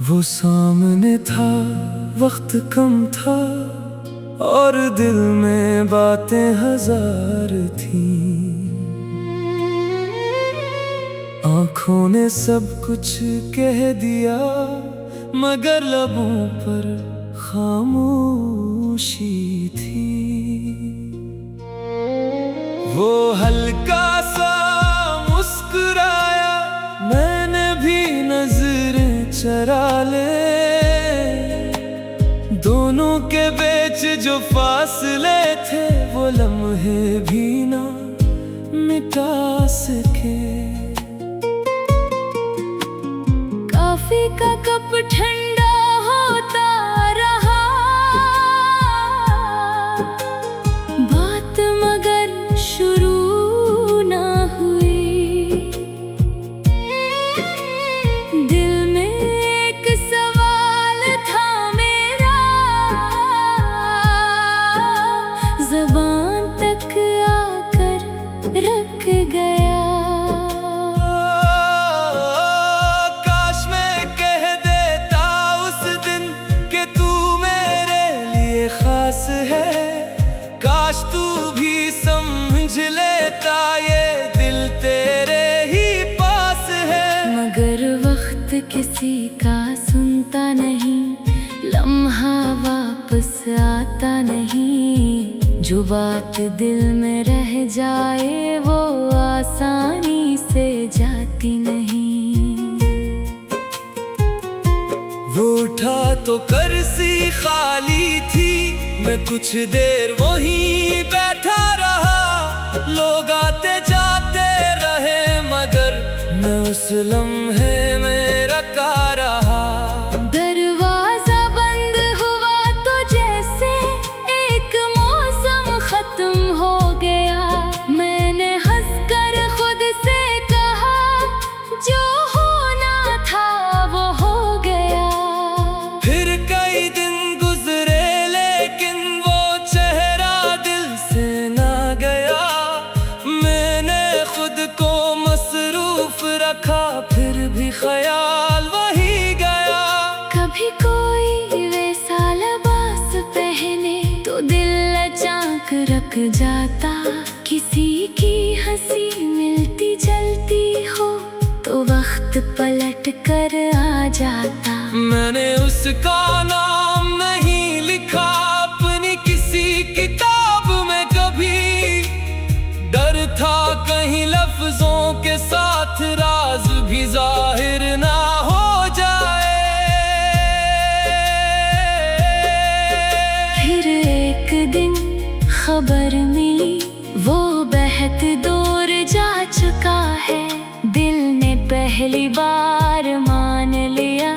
वो सामने था, वक्त कम था और दिल में बातें हजार थी। आँखों ने सब कुछ कह दिया मगर लबों पर खामोशी थी। वो हल्का सा मुस्कुराया, मैंने भी नजरें चरा ले। दोनों के बीच जो फासले थे वो लम्हे भी ना मिटा सके। कॉफी का कप ठंडा होता रहा, बात मगर शुरू ना हुई। दिल में एक सवाल था मेरा, ज़बान तक आकर रख गया। काश तू भी समझ लेता ये दिल तेरे ही पास है। मगर वक्त किसी का सुनता नहीं, लम्हा वापस आता नहीं। जो बात दिल में रह जाए वो आसानी से जाती नहीं। वो उठा तो कर्सी खाली थी, मैं कुछ देर वहीं बैठा रहा। लोग आते जाते रहे मगर मैं उस लम्हे में रखा रहा। दरवाजा बंद हुआ तो जैसे एक मौसम खत्म हो गया। मैंने हंसकर खुद से कहा जो होना था वो हो गया। फिर कई दिन गुजरे लेकिन वो चेहरा दिल से ना गया। मैंने खुद को मसरूफ रखा फिर भी ख्याल वही गया। कभी कोई वैसा लिबास पहने तो दिल अचानक रख जाता। किसी की हंसी मिलती जलती हो तो वक्त पलट कर आ जाता। मैंने उसका नाम नहीं लिखा अपनी किसी किताब में कभी। डर था कहीं लफ्जों के साथ राज भी जाहिर ना हो जाए। फिर एक दिन खबर मिली वो बेहद दूर जा चुका है। दिल ने पहली बार मान लिया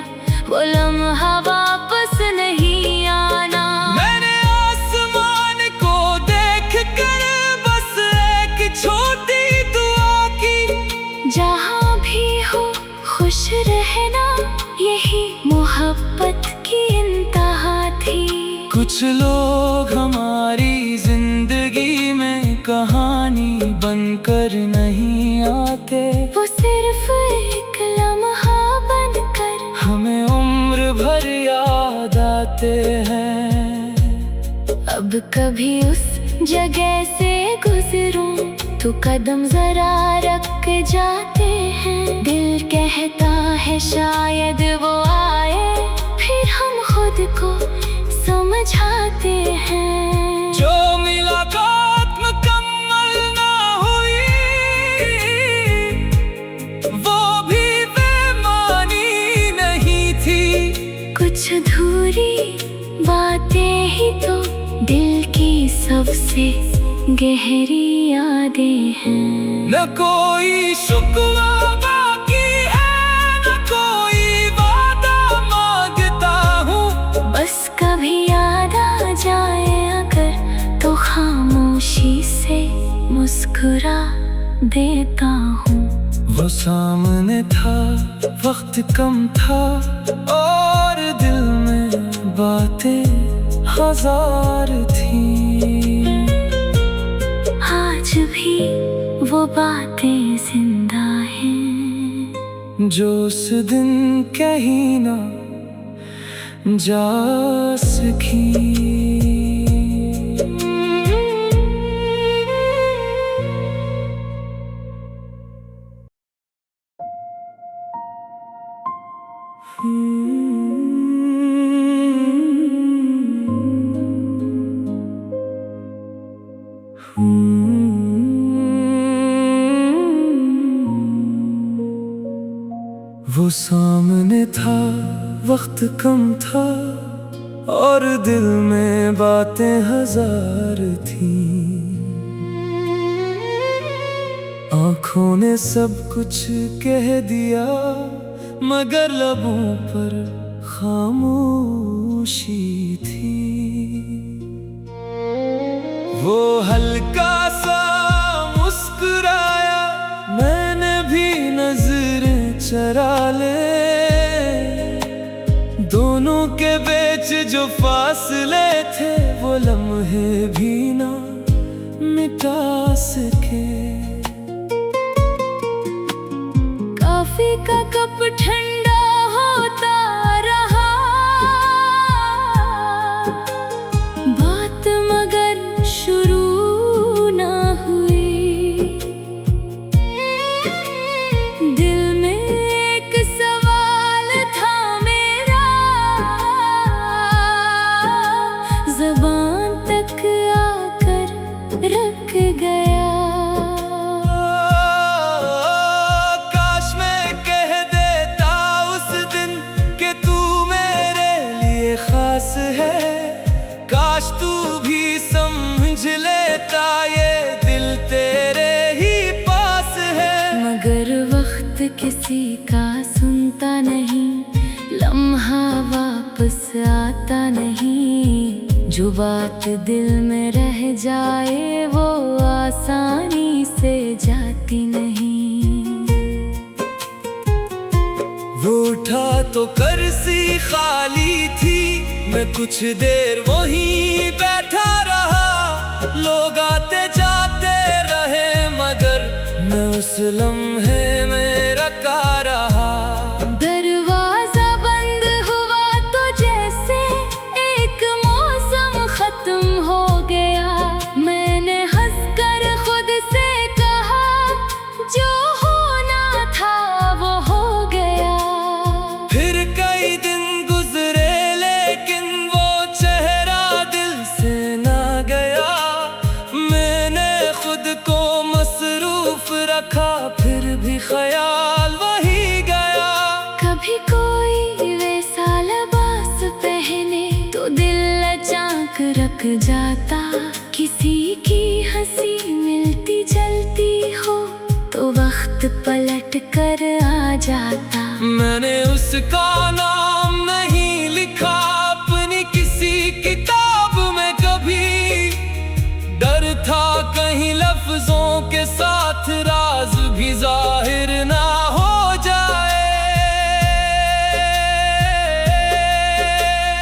वो लम्हा वापस नहीं आना। मैंने आसमान को देख कर बस एक छोटी दुआ की, जहाँ भी हो खुश रहना यही मोहब्बत की इंतहा थी। कुछ लोग हमारी जिंदगी में कहानी बनकर नहीं आते। वो सिर्फ एक लम्हा बनकर हमें उम्र भर याद आते हैं। अब कभी उस जगह से गुजरूं तो कदम जरा रख जाते हैं। दिल कहता है शायद वो आए, फिर हम खुद को समझाते हैं। जो मुलाकात मुकम्मल ना हुई वो भी बेमानी नहीं थी। कुछ अधूरी बातें ही तो दिल की सबसे गहरी यादें हैं। न कोई शुक्वा बाकी है न कोई वादा मांगता हूँ। बस कभी याद आ जाए अगर तो खामोशी से मुस्कुरा देता हूँ। वो सामने था, वक्त कम था और दिल में बातें हजार थी, आज भी वो बातें जिंदा हैं जो उस दिन कहीं ना जा सकी। वो सामने था, वक्त कम था और दिल में बातें हजार थी। आँखों ने सब कुछ कह दिया मगर लबों पर खामोशी थी। वो हल्का सा मुस्कुराया, मैंने भी नजरें चरा ले। दोनों के बीच जो फासले थे वो लम्हे भी ना मिटा सके। कॉफी का कप ठंडा होता रहा, बात मगर शुरू ना हुई। दिल में एक सवाल था मेरा, ज़बान तक आकर रख गया। काश मैं कह देता उस दिन कि तू मेरे लिए खास है। काश तू भी समझ लेता ये दिल तेरे ही पास है। मगर वक्त किसी का सुनता नहीं, लम्हा वापस आता नहीं। जो बात दिल में रह जाए वो आसानी से जाती नहीं। वो उठा तो कर्सी खाली थी, मैं कुछ देर वहीं बैठा रहा। लोग आते जाते रहे मगर मैं उस लम्हे में रखा रहा। दरवाजा बंद हुआ तो जैसे एक मौसम खत्म हो गया। मैंने हंसकर खुद से कहा जो होना था वो हो गया। फिर कई दिन गुजरे लेकिन वो चेहरा दिल से ना गया। मैंने खुद को मसरूफ रखा फिर भी ख्याल वही गया। कभी कोई वैसा लिबास पहने तो दिल अचानक रख जाता। किसी की हंसी मिलती जलती हो तो वक्त पलट कर आ जाता। मैंने उसका नाम नहीं लिखा अपनी किसी किताब में कभी। डर था कहीं लफ्जों के साथ राज भी जाहिर ना हो जाए।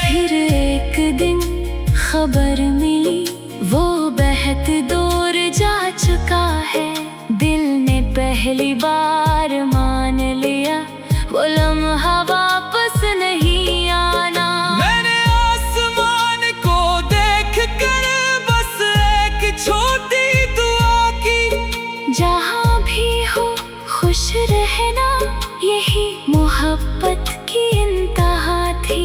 फिर एक दिन खबर मिली वो बेहद दूर जा चुका है। दिल ने पहली बार मान लिया वो लम्हा वापस नहीं आना। मैंने आसमान को देख कर बस एक छोटी दुआ की, जहाँ भी हो खुश रहना यही मोहब्बत की इंतहा थी।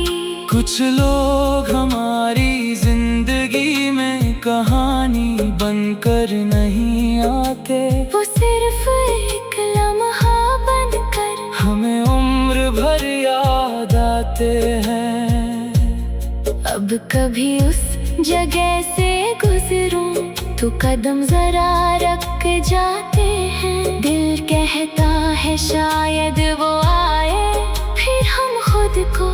कुछ लोग हमारी जिंदगी में कहानी बनकर नहीं आते। वो सिर्फ एक लम्हा बनकर हमें उम्र भर याद आते हैं। अब कभी उस जगह से गुजरूं तो कदम जरा रख जाते हैं। दिल कहता है शायद वो आए, फिर हम खुद को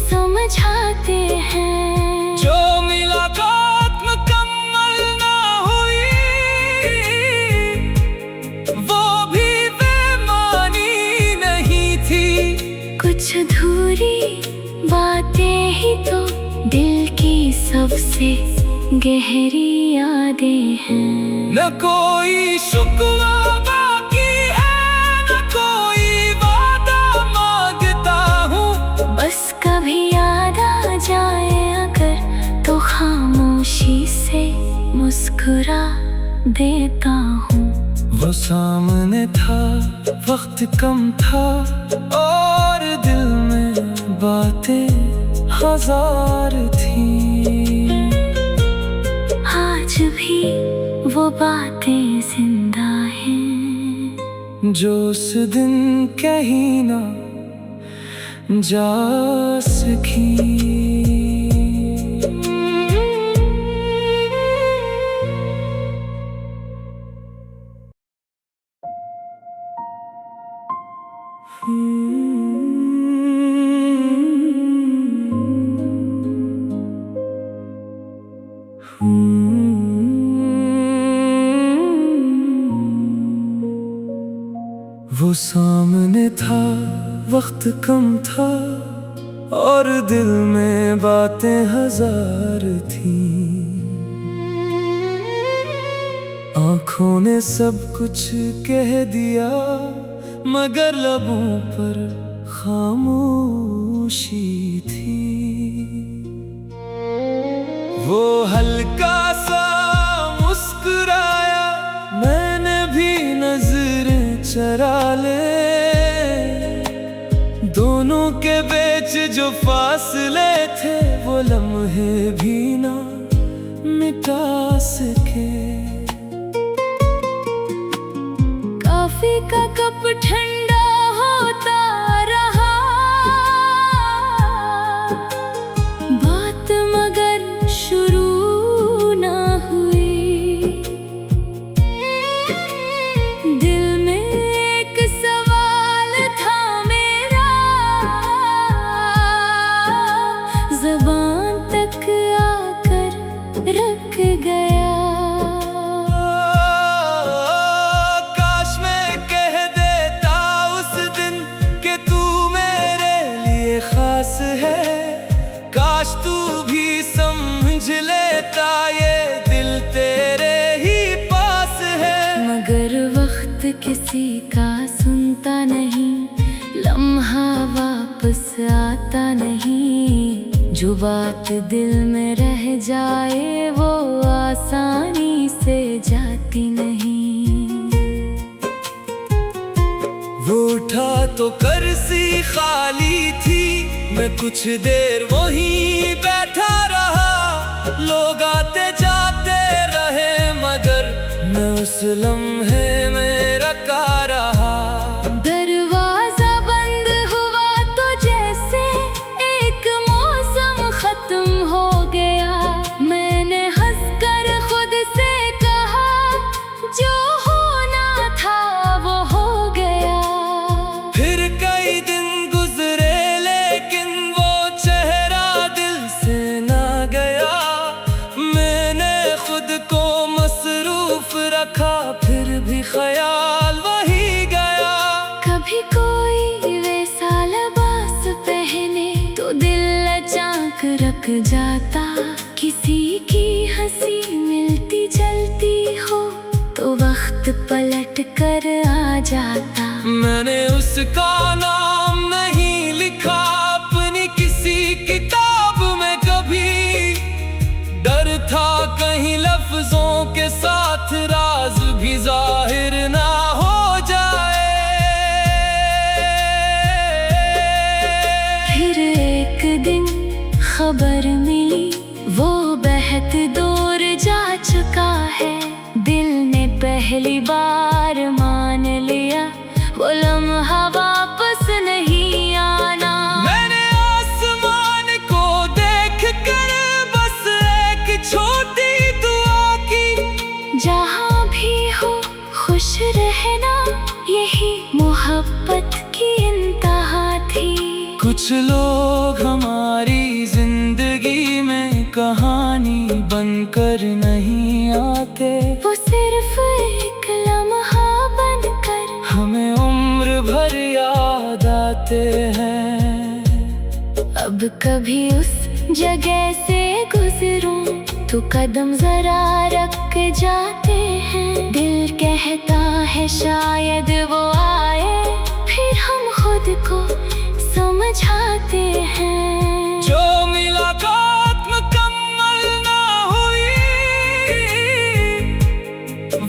समझाते हैं। जो मुलाकात मुकम्मल ना हुई वो भी बेमानी नहीं थी। कुछ अधूरी बातें ही तो दिल की सबसे गहरी यादें हैं। न कोई शुक्वा बाकी है, न कोई वादा मांगता हूँ। बस कभी याद आ जाए अगर तो खामोशी से मुस्कुरा देता हूँ। वो सामने था, वक्त कम था और दिल में बातें हजार थीं। आज भी वो बातें जिंदा हैं, जो उस दिन कहीं ना जा सकी। वो सामने था, वक्त कम था और दिल में बातें हजार थीं। आँखों ने सब कुछ कह दिया मगर लबों पर खामोशी थी। वो हल्का सा मुस्कुराया, मैंने भी नजरें चरा ले। दोनों के बीच जो फासले थे वो लम्हे भी ना मिटा सके। कॉफी का कप ठंडा होता रहा, बात मगर शुरू ना हुई। दिल में एक सवाल था मेरा, ज़बान तक आकर रुक गया। काश तू भी समझ लेता ये दिल तेरे ही पास है। मगर वक्त किसी का सुनता नहीं, लम्हा वापस आता नहीं। जो बात दिल में रह जाए वो आसानी से जाती नहीं। वो उठा तो कर्सी खाली थी, मैं कुछ देर वहीं बैठा रहा। लोग आते जाते रहे मगर मैं उस लम्हे में रखा रहा। दरवाजा बंद हुआ तो जैसे एक मौसम खत्म हो गया। मैंने हंसकर खुद से कहा जो होना था वो हो गया। फिर कई दिन गुजरे लेकिन वो चेहरा दिल से ना गया। मैंने खुद को मसरूफ रखा फिर भी ख्याल वही गया। कभी कोई वैसा लिबास पहने तो दिल अचानक रख जाता। किसी की हंसी मिलती जलती हो तो वक्त पलट कर आ जाता। मैंने उसका नाम नहीं लिखा अपनी किसी किताब में कभी। डर था कहीं लफ्जों के साथ राज भी जाहिर ना हो जाए। फिर एक दिन खबर मिली वो बहत दूर जा चुका है। दिल ने पहली बार मान लिया वो लम्हा वापस नहीं आना। मैंने आसमान को देख कर बस एक छोटी दुआ की। जहाँ भी हो खुश रहना यही मोहब्बत की इंतहा थी। कुछ लोग हमारी जिंदगी में कहानी बनकर नहीं आते। वो सिर्फ एक लम्हा बनकर हमें उम्र भर याद आते हैं। अब कभी उस जगह से गुजरूं तो कदम जरा रख जाते हैं। दिल कहता है शायद वो आए, फिर हम खुद को समझाते हैं। जो मुलाकात मुकम्मल ना हुई,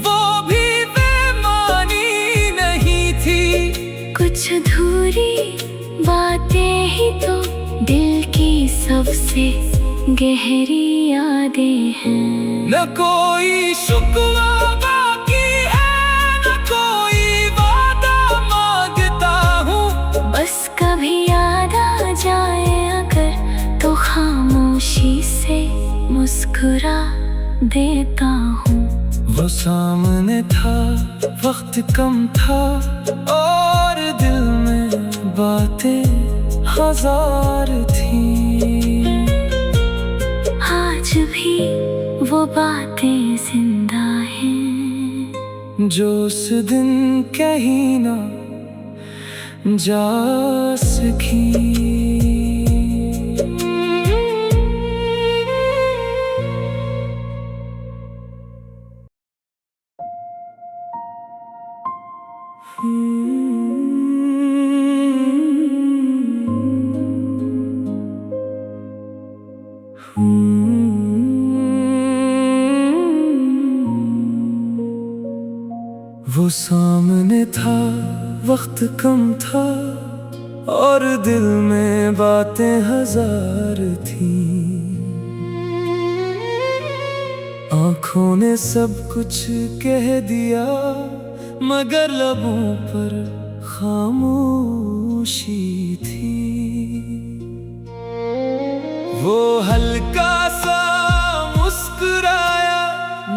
वो भी बेमानी नहीं थी। कुछ अधूरी बातें ही तो दिल की सबसे गहरी यादें हैं। न कोई शुक्वा बाकी है, न कोई वादा मांगता हूँ। बस कभी याद आ जाए अगर तो खामोशी से मुस्कुरा देता हूँ। वो सामने था, वक्त कम था, और दिल में बातें हजार थी। आज भी वो बातें जिंदा हैं, जो उस दिन कहीं ना जा सकी। वो सामने था, वक्त कम था, और दिल में बातें हजार थी। आँखों ने सब कुछ कह दिया, मगर लबों पर खामोशी थी। वो हल्का सा मुस्कुराया,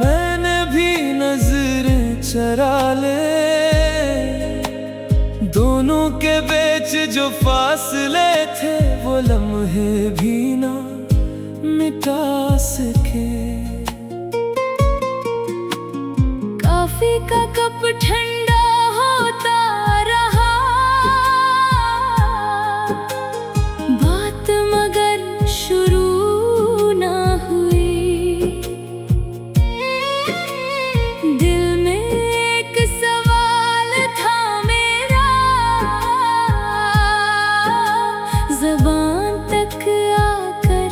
मैंने भी नजरें चरा ले। दोनों के बीच जो फासले थे, वो लम्हे भी ना मिटा सके। कॉफी का कप ठंडा होता रहा, बात मगर शुरू ना हुई। दिल में एक सवाल था मेरा, ज़बान तक आकर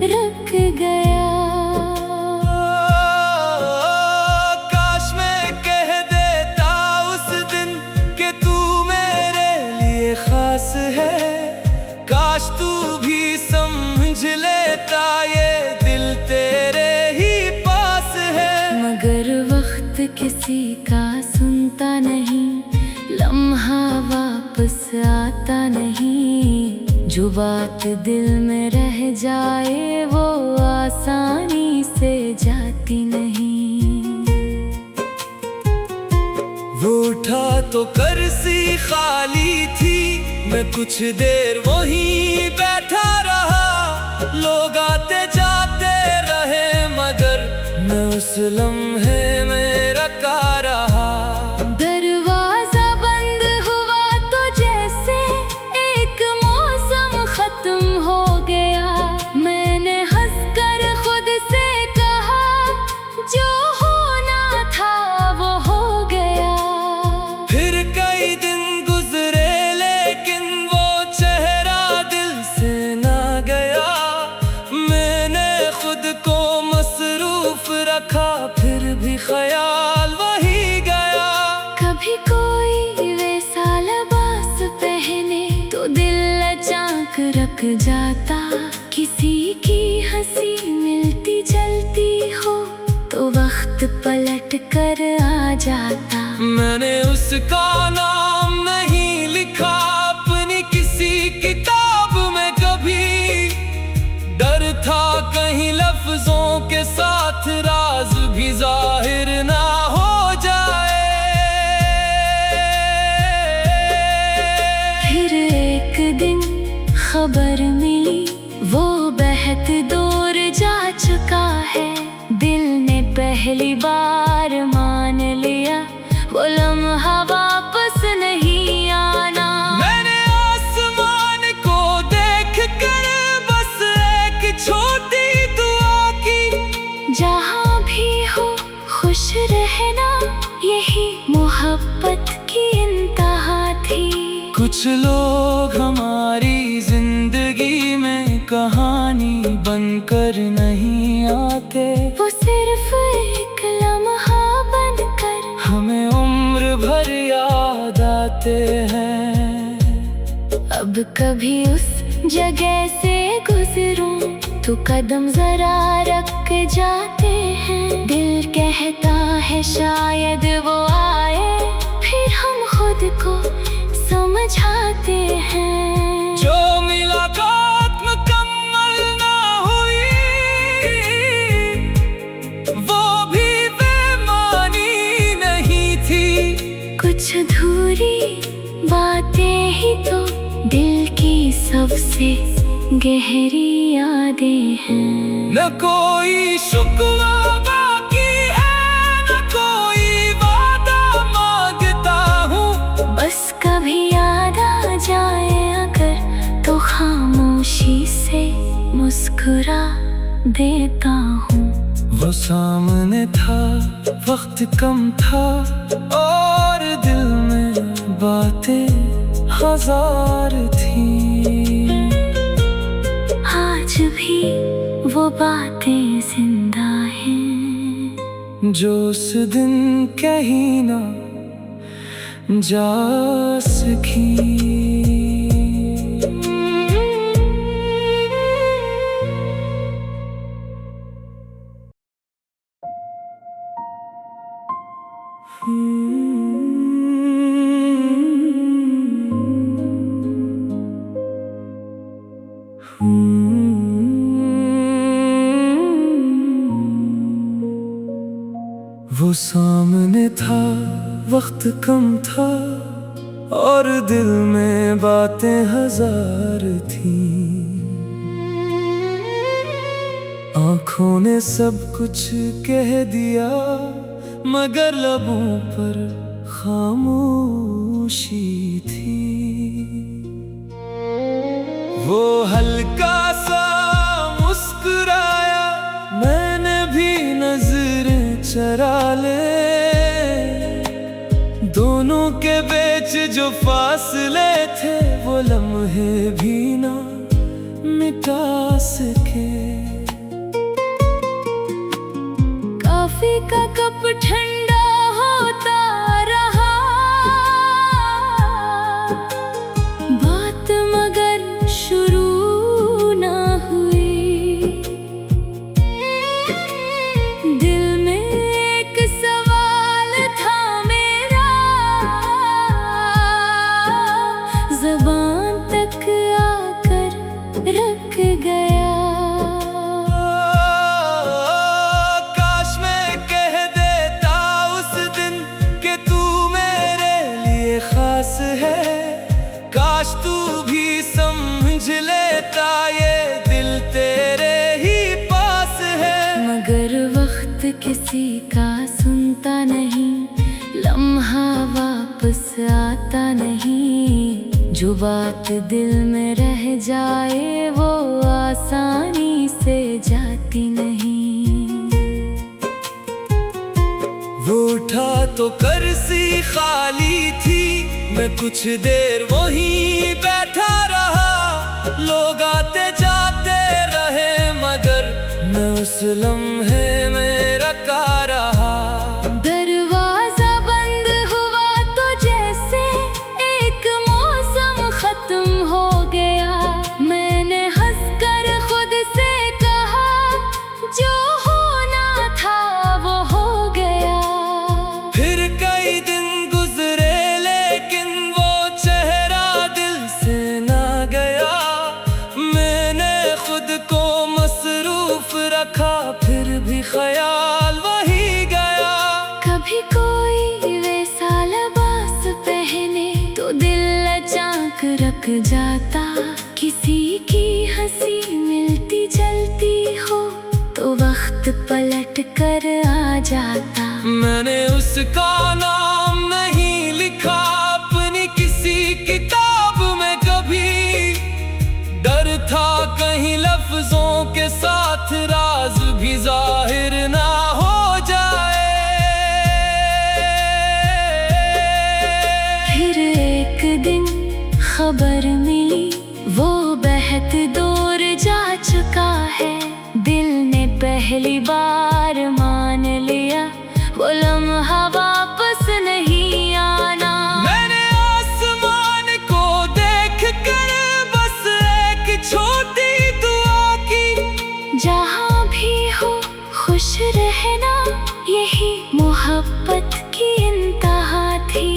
रख गया। काश मैं कह देता उस दिन कि तू मेरे लिए खास है। काश तू भी समझ लेता ये दिल तेरे ही पास है। मगर वक्त किसी का सुनता नहीं, लम्हा वापस आता नहीं। जो बात दिल में रह जाए वो आसानी से जाती नहीं। वो उठा तो कर्सी खाली थी, मैं कुछ देर वहीं बैठा रहा। लोग आते जाते रहे, मगर मैं उस लम्हे में रखा रहा। दरवाजा बंद हुआ तो जैसे एक मौसम खत्म हो गया। मैंने हंसकर खुद से कहा, जो होना था वो हो गया। फिर कई दिन गुजरे, लेकिन वो चेहरा दिल से ना गया। मैंने खुद को मसरूफ रखा, फिर भी ख्याल वही गया। कभी कोई वैसा लिबास पहने तो दिल अचानक रख जाता। किसी की हंसी मिलती जलती हो तो वक्त पलट कर आ जाता। मैंने उसका नाम नहीं लिखा अपनी किसी किताब में कभी। डर था कहीं लफ्जों के साथ राज भी जाहिर ना हो जाए। फिर एक दिन खबर मिली, वो बेहद दूर जा चुका है। दिल ने पहली बार मान लिया, वो लम्हा वापस नहीं आना। मैंने आसमान को देख कर बस एक लोग हमारी जिंदगी में कहानी बनकर नहीं आते, वो सिर्फ एक लम्हा बनकर हमें उम्र भर याद आते हैं। अब कभी उस जगह से गुजरूं तो कदम जरा रख जाते हैं। दिल कहता है शायद वो आए, फिर हम खुद को समझाते हैं। जो मुलाकात मुकम्मल ना हुई, वो भी बेमानी नहीं थी। कुछ अधूरी बातें ही तो दिल की सबसे गहरी यादें हैं। न कोई शुक्वा बाकी है, न कोई वादा मांगता हूँ। बस कभी याद आ जाए अगर तो खामोशी से मुस्कुरा देता हूँ। वो सामने था, वक्त कम था, और दिल में बातें हजार थी। आज भी वो बातें जिंदा हैं, जो उस दिन कहीं ना जा सकी। वो सामने था, वक्त कम था, और दिल में बातें हजार थी। आँखों ने सब कुछ कह दिया, मगर लबों पर खामोशी थी। वो हल्का सा मुस्कुराया, मैंने भी नजरें चरा ले। दोनों के बीच जो फासले थे, वो लम्हे भी ना मिटा सके। कॉफी का कप ठंडा होता रहा, बात मगर शुरू ना हुई। दिल में एक सवाल था मेरा, ज़बान तक आकर रुक गया। काश तू भी समझ लेता, ये दिल तेरे ही पास है। मगर वक्त किसी का सुनता नहीं, लम्हा वापस आता नहीं। जो बात दिल में रह जाए, वो आसानी से जाती नहीं। वो उठा तो कर्सी खाली थी, मैं कुछ देर वहीं बैठा रहा। लोग आते जाते रहे, मगर मैं उस लम्हे में रखा रहा। दरवाजा बंद हुआ तो जैसे एक मौसम खत्म हो गया। मैंने हंसकर खुद से कहा, जो होना था वो हो गया। फिर कई दिन गुजरे, लेकिन वो चेहरा दिल से ना गया। मैंने खुद को मसरूफ रखा, फिर भी ख्याल वही गया। कभी कोई वैसा लिबास पहने तो दिल अचानक रख जाता। किसी की हंसी मिलती जलती हो तो वक्त पलट कर आ जाता। मैंने उसका नाम नहीं लिखा अपनी किसी किताब में कभी। डर था कहीं लफ्जों के साथ राज भी जाहिर ना हो जाए। फिर एक दिन खबर मिली मिली वो बहत दूर जा चुका है। दिल ने पहली बार मान लिया वो लम्हा वापस नहीं आना। मैंने आसमान को देख कर बस एक छोटी दुआ की, जहाँ भी हो खुश रहना यही मोहब्बत की इंतहा थी।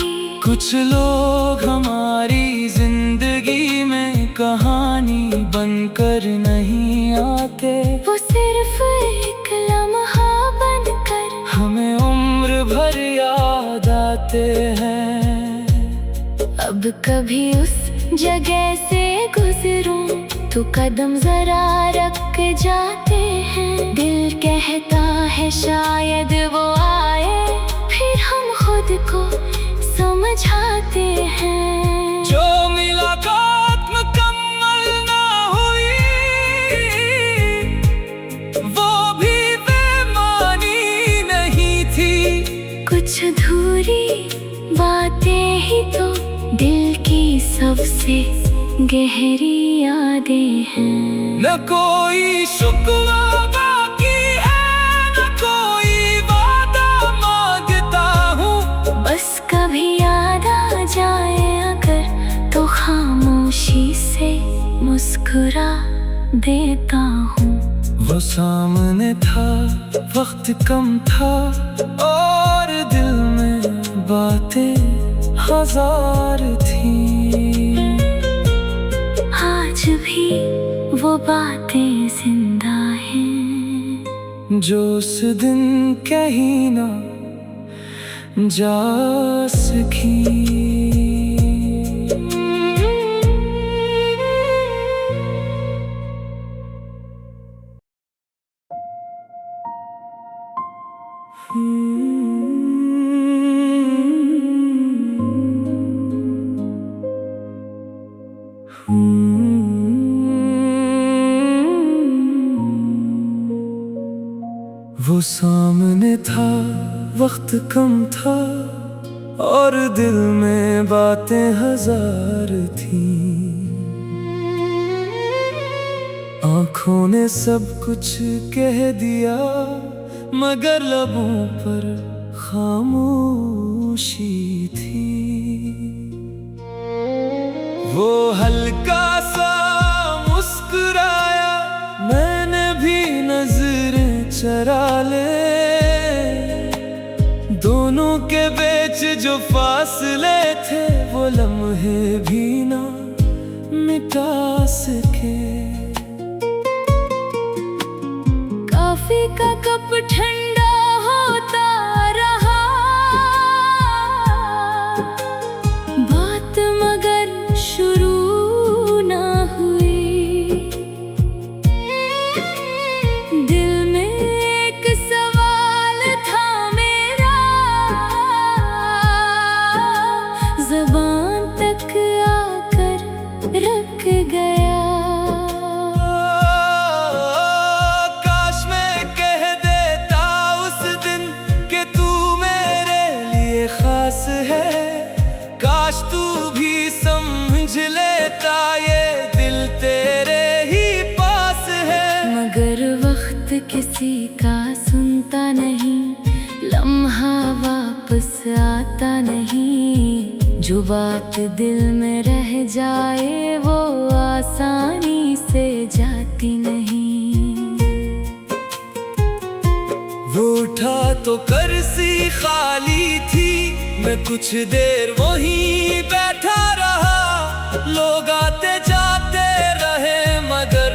कुछ लोग हमारी जिंदगी में कहानी बनकर नहीं आते, वो सिर्फ एक लम्हा बनकर हमें उम्र भर याद आते हैं। अब कभी उस जगह से गुजरूं तो कदम जरा रख जाते हैं। दिल कहता है शायद वो आए, फिर हम खुद को समझाते हैं। जो मुलाकात मुकम्मल ना हुई वो भी बेमानी नहीं थी। कुछ अधूरी बातें ही तो दिल की सबसे गहरी यादें हैं। न कोई शुक्वा बाकी है, न कोई वादा मांगता हूँ। बस कभी याद आ जाए अगर तो खामोशी से मुस्कुरा देता हूँ। वो सामने था, वक्त कम था और दिल में बातें हजार थी। आज भी वो बातें जिंदा हैं जो उस दिन कहीं ना जा सकी। वो सामने था, वक्त कम था और दिल में बातें हजार थी। आँखों ने सब कुछ कह दिया मगर लबों पर खामोशी थी। वो हल्का सा मुस्कुराया, मैंने भी नजरें चरा ले। दोनों के बीच जो फासले थे वो लम्हे भी ना मिटा सके। कॉफी का कप ठंडा होता रहा, बात मगर शुरू ना हुई। दिल में एक सवाल था मेरा, ज़बान तक आकर रुक गया। काश मैं कह देता उस दिन कि तू मेरे लिए खास है। काश तू भी समझ लेता ये दिल तेरे ही पास है। मगर वक्त किसी का सुनता नहीं, लम्हा वापस आता नहीं। जो बात दिल में रह जाए वो आसानी से जाती नहीं। वो उठा तो कर्सी खाली थी, मैं कुछ देर वहीं बैठा रहा। लोग आते जाते रहे मगर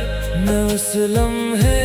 मैं उस लम्हे